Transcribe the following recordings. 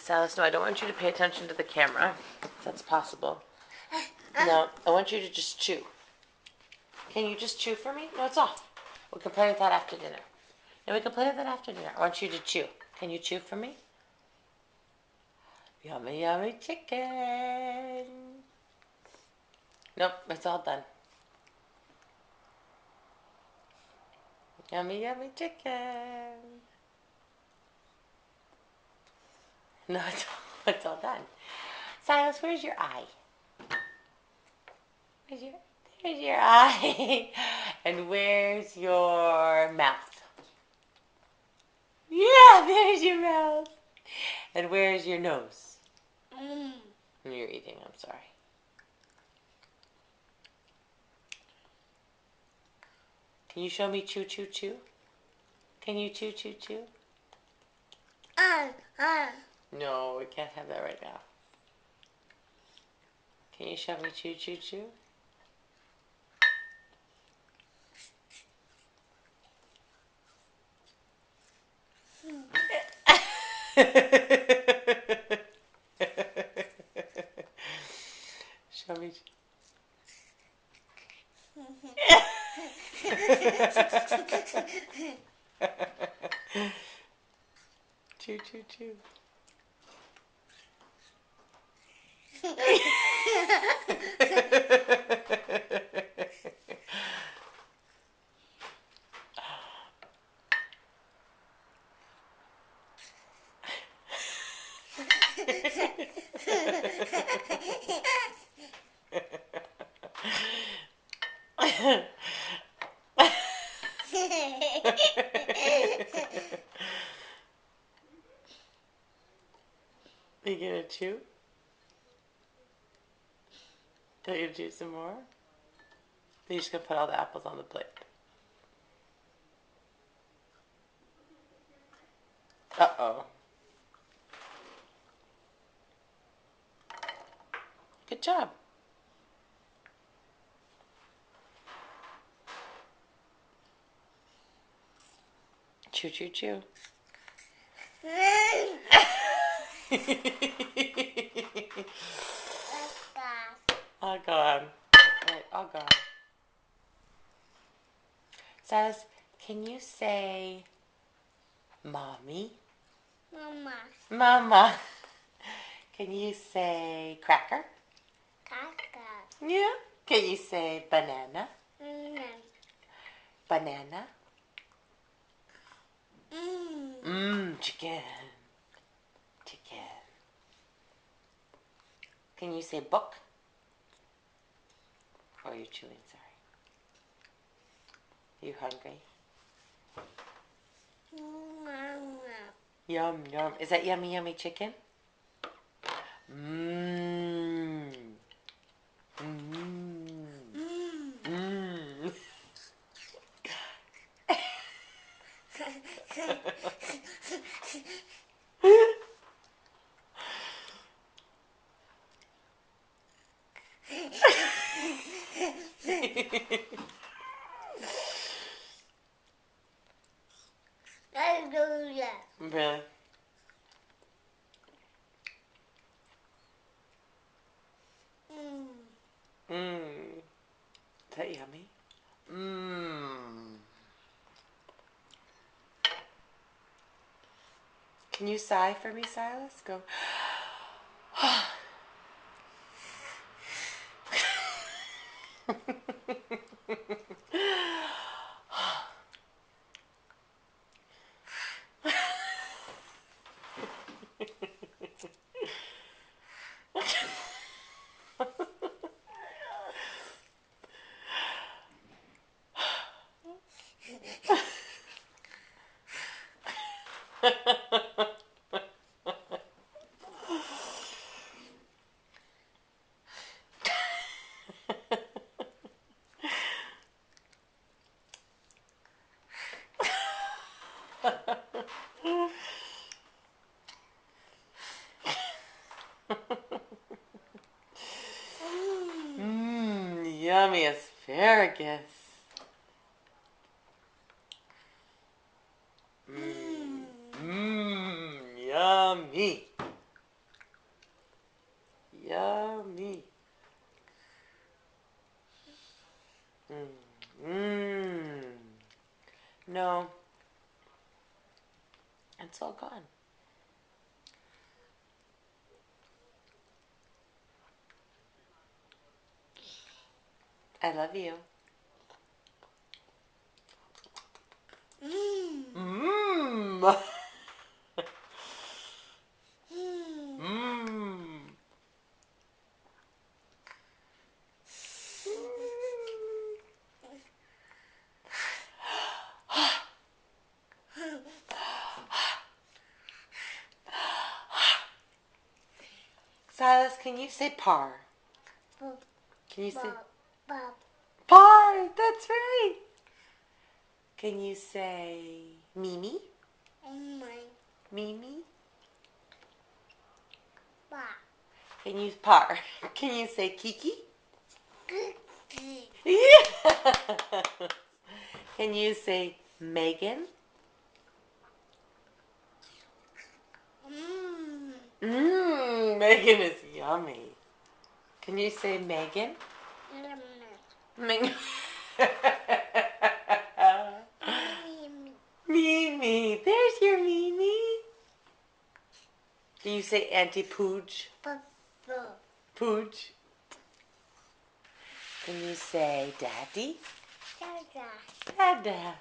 Silas, no, I don't want you to pay attention to the camera, if that's possible. No, I want you to just chew. Can you just chew for me? No, it's off. We can play with that after dinner. No, we can play with that after dinner. I want you to chew. Can you chew for me? Yummy, yummy chicken. Nope, it's all done. Yummy, yummy chicken. No, it's all done. Silas, where's your eye? There's your eye. And where's your mouth? Yeah, there's your mouth. And where's your nose? You're eating, I'm sorry. Can you show me chew, chew, chew? Can you chew, chew, chew? No, we can't have that right now. Can you show me chew, chew, chew? Show me. Chew, chew, chew. You gonna chew? Don't you chew some more? Then you're just gonna put all the apples on the plate. Uh-oh. Good job. Chew, chew, chew. All gone. Alright, all gone. Silas, can you say mommy? Mama. Mama. Can you say cracker? Kaka. Yeah. Can you say banana? Banana. Chicken. Chicken. Can you say book? Oh, you're chewing, sorry. You hungry? Yum, yum. Is that yummy, yummy chicken? Mmm. Mmm. Mmm. Really? Is that yummy? Can you sigh for me, Silas? Go. Yummy asparagus. Yummy. It's all gone. I love you. Mmm. Mmm. Silas, can you say par? Can you say par? That's right. Can you say Mimi? Mimi? Can you par? Can you say Kiki? Yeah. Can you say Megan? Megan is yummy. Can you say Megan? Megan. Mimi. There's your Mimi. Can you say Auntie Pooch? Pooch. Can you say Daddy? Dada.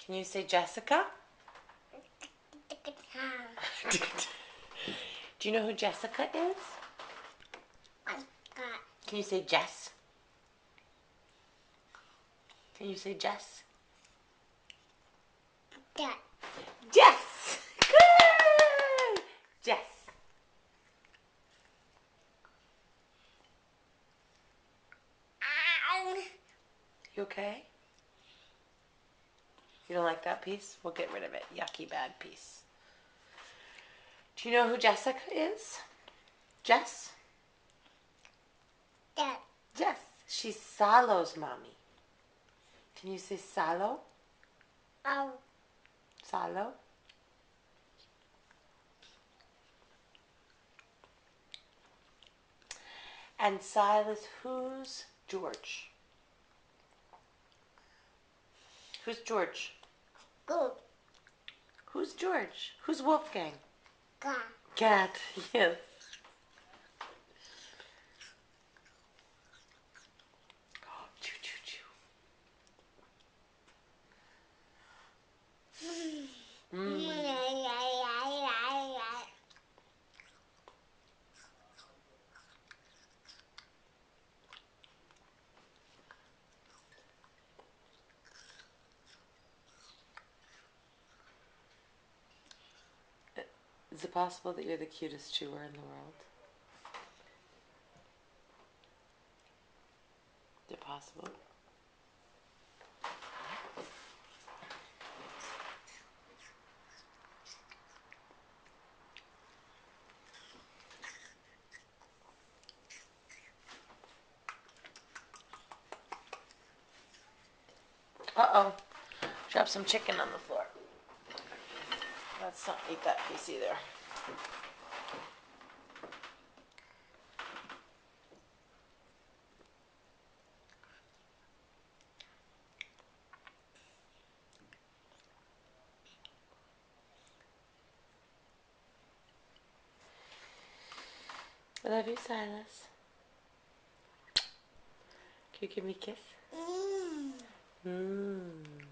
Can you say Jessica? Do you know who Jessica is? Can you say Jess? Can you say Jess? Jess! Good! Jess. You okay? You don't like that piece? We'll get rid of it. Yucky bad piece. Do you know who Jessica is? Jess? Jess. She's Salo's mommy. Can you say Salo? Salo? And Silas, who's George? Who's George? Who's George? Who's Wolfgang? Cat, yes. Choo, choo, choo. Is it possible that you're the cutest chewer in the world? Is it possible? Uh-oh. Drop some chicken on the floor. Let's not eat that piece either. I love you, Silas. Can you give me a kiss? Mmm.